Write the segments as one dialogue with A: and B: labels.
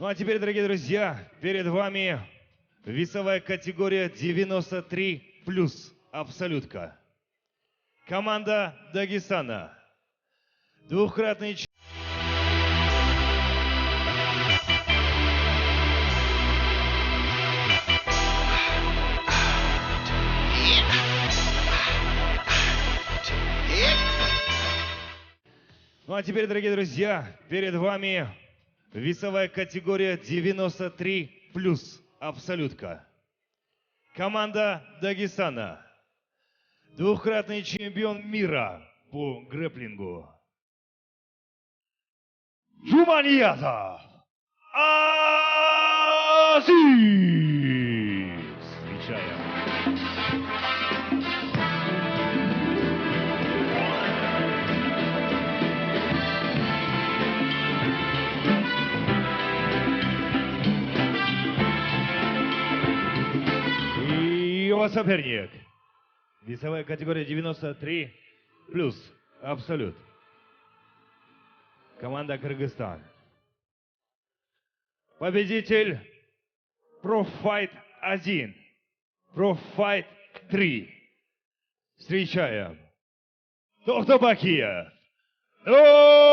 A: Ну а теперь, дорогие друзья, перед вами весовая категория 93 плюс абсолютка. Команда Дагестана. Двукратный чемпион. Ну а теперь, дорогие друзья, перед вами весовая категория 93 плюс абсолютка. Команда Дагестана. Двукратный чемпион мира по грэпплингу. Жуманиязов Азиз. Встречаем. Его соперник. Весовая категория 93 плюс абсолют. Команда Кыргызстан. Победитель Профайт 1, Профайт 3. Встречаем. Тохтобакиев. Нурлан!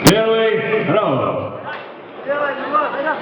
A: Первый раунд.
B: Давай, давай, давай.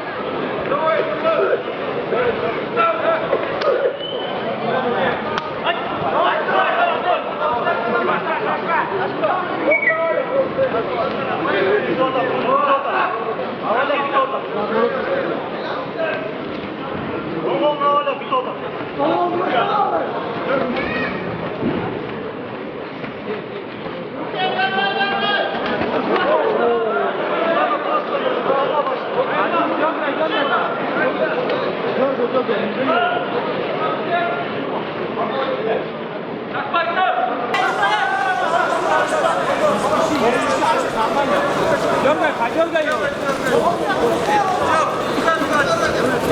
B: Дергай его!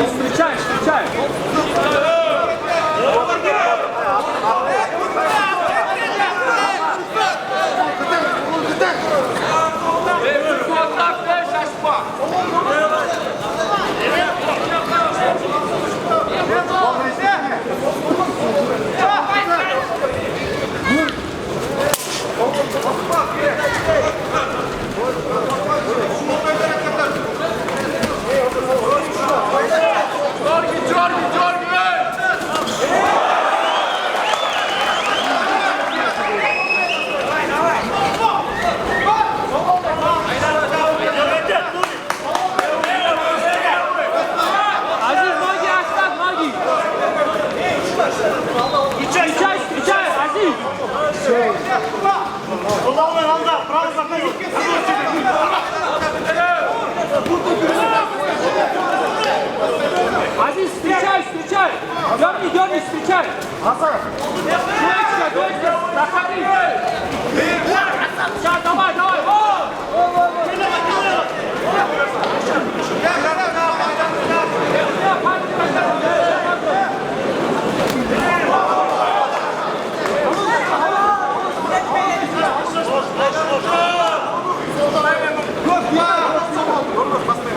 B: Встречай, встречай! Азиз, встречай, встречай! Дерни, дерни, встречай! Двоечка, проходи! Сейчас, давай, давай!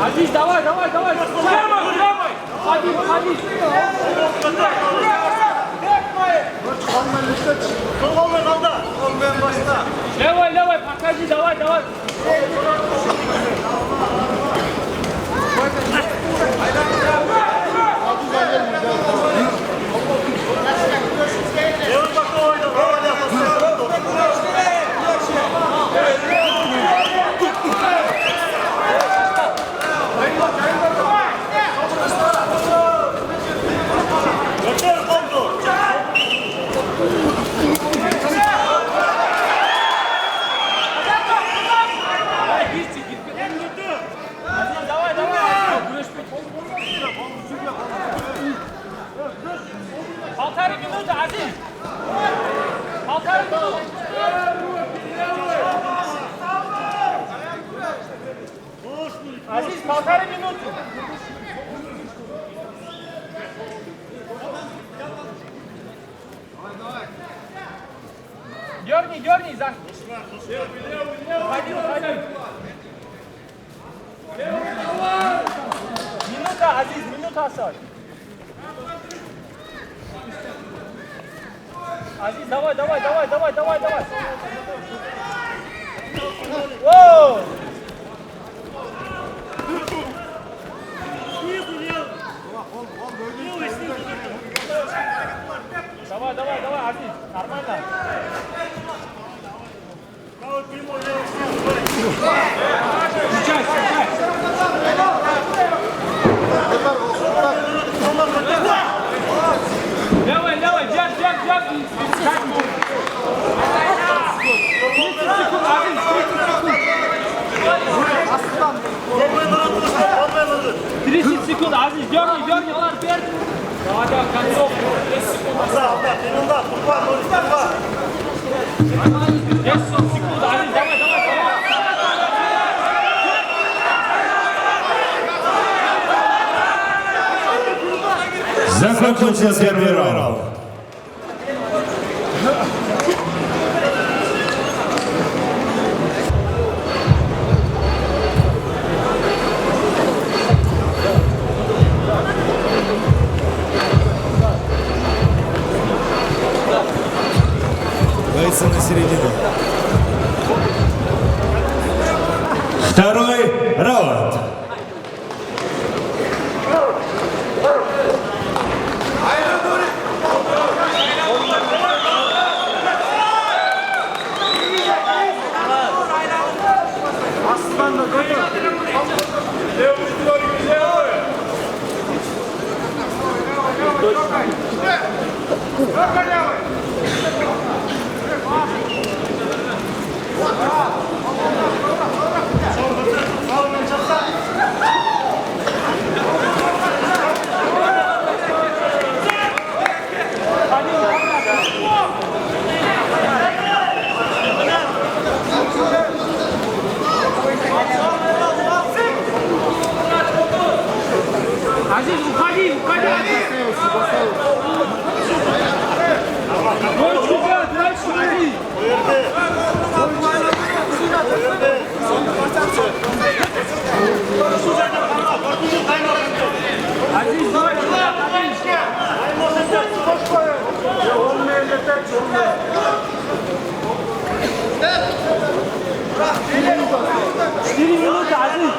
B: Азиз, давай, давай, давай! Прямо, прямо! Ходи, ходи! Левой, левой, покажи, давай, давай! Левый спокойно, давай, Minuta, Aziz, minuta say. Aziz, давай. Воу! Давай, Aziz, нормально. Левый, держи. 30 секунд, Aziz, дерни, вверх. Давай, концовку. 10 секунд. 10 секунд, Aziz, давай.
A: Закончился первый раунд.
C: Бойцы на середину.
A: Второй раунд.
B: Aziz, уходи. Дальше, Aziz. Aziz, давай. Четыре минуты, Aziz.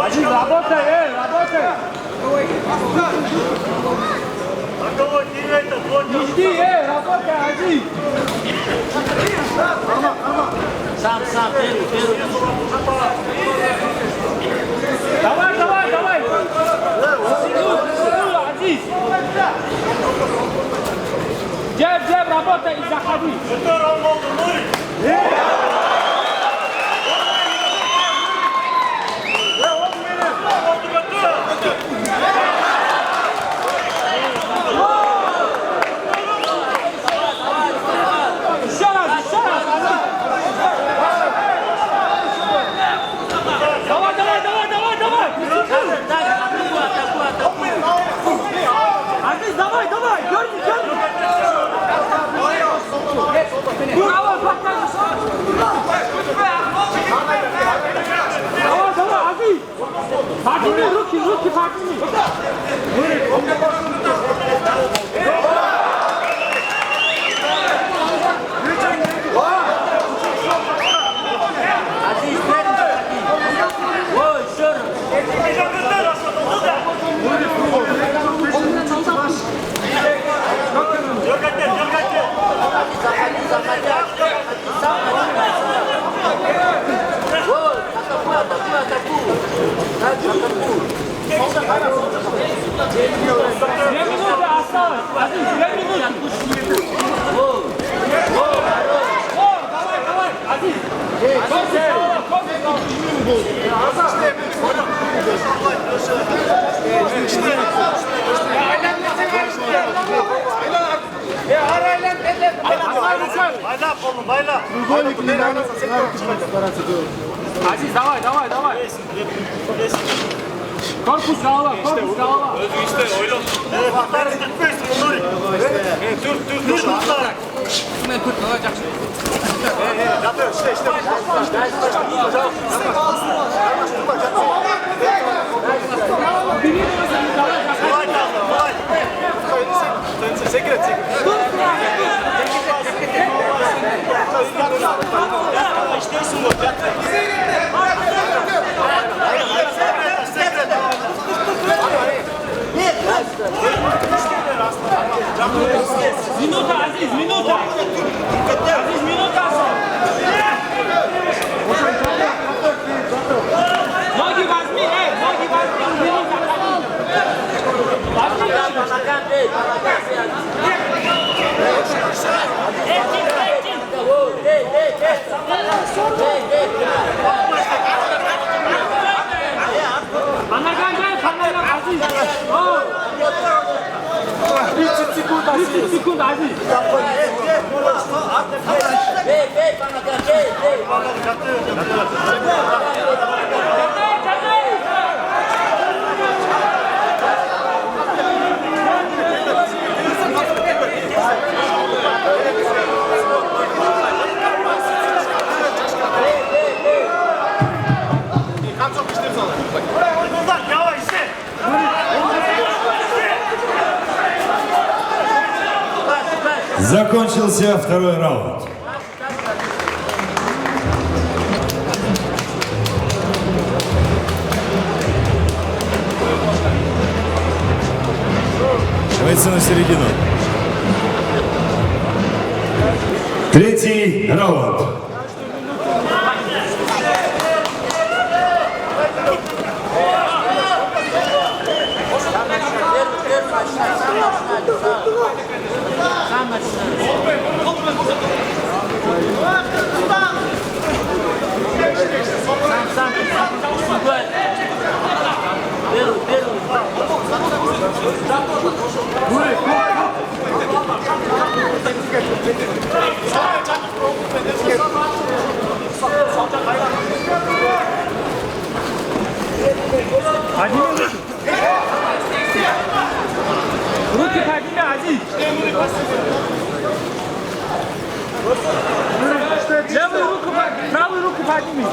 B: Aziz, работай. Не жди, работай, Aziz.
D: Сам, первый.
B: Давай. Aziz. Джеб, работай и заходи. Еще раз. Давай. Aziz, давай. Дерни. Давай, Aziz. Fatimi, руки, Fatimi.
D: Aziz, Ой, еще раз.
B: Две минуты осталось. Aziz, 2 минуты. Давай. Aziz.
E: Bayla.
B: Aziz, давай. Korpus sağla, korpus sağla.
E: Evet, baklar gitmesin Nuri. Dur.
B: Hemen tut, alacak.
E: Yapıyor işte. Kolay kaldı, kolay. Sekret.
B: Minuta Aziz, minuta. Aziz, minuta. Nogi Vazmi, Nogi Vazmi, minuta. Vazmi,
D: Panakan değil, panakan siyah.
B: Panakan değil, Panakan Aziz. Oh. 30 sekund Aziz.
D: Hey, panakan, hey.
E: Bunlar yavaş işte.
A: Закончился второй раунд. Давайте на середину. Третий раунд.
B: Руки подними, Азиз. Левую руку, правую руку подними.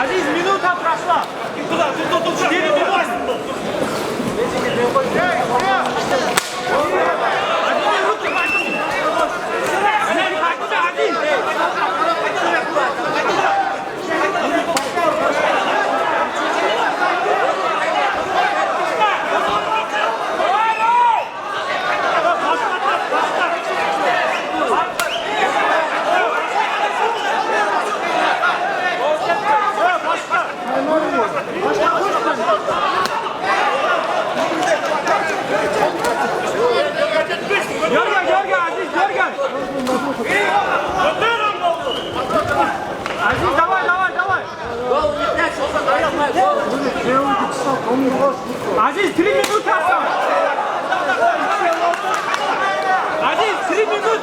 B: Азиз, минута прошла. Тут, 4 минуты. Görgen, Aziz, görgen. Aziz, давай.
D: Gol gitmez, olsa dayanmaz, gol.
B: Aziz, 3 minut kalsın. Aziz, 3 minut.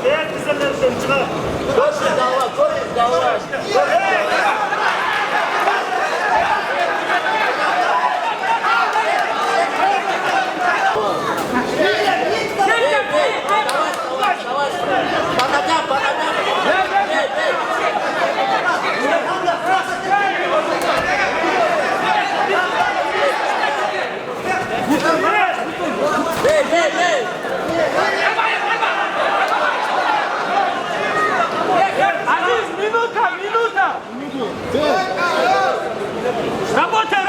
E: Değer güzellerden çıkar.
D: Koş dava.
B: Aziz, minuta!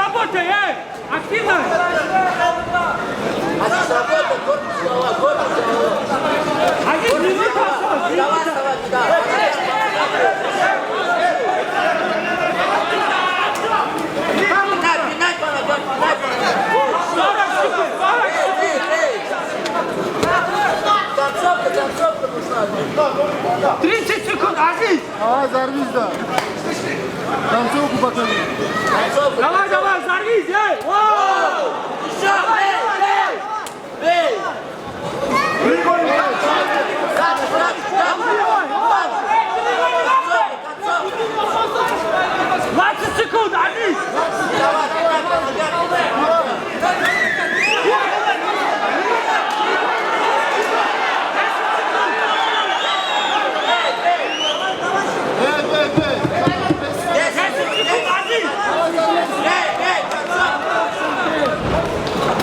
B: Работай, эй! Активно!
D: Азиз, работа, корпус, голова.
B: Aziz, minuta!
D: Давай, да. Пинать по ногам.
B: 40 секунд!
D: Эй. Концовка нужна.
B: 30 секунд, Aziz!
C: Давай, зарвись, да. Концовку покажи.
D: Концовка.
B: Давай, зарвись, эй! Воу!
D: Еще, бей. Концовка.
B: 20 секунд, Aziz!
D: Давай, по ногам.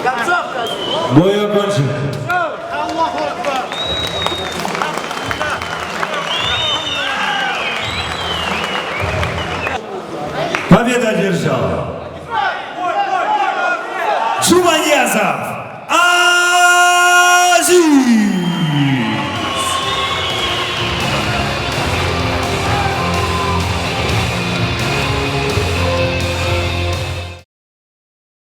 D: Концовка.
A: Бой окончен.
E: Allahu Ekber.
A: Победу одержал Жуманьязов.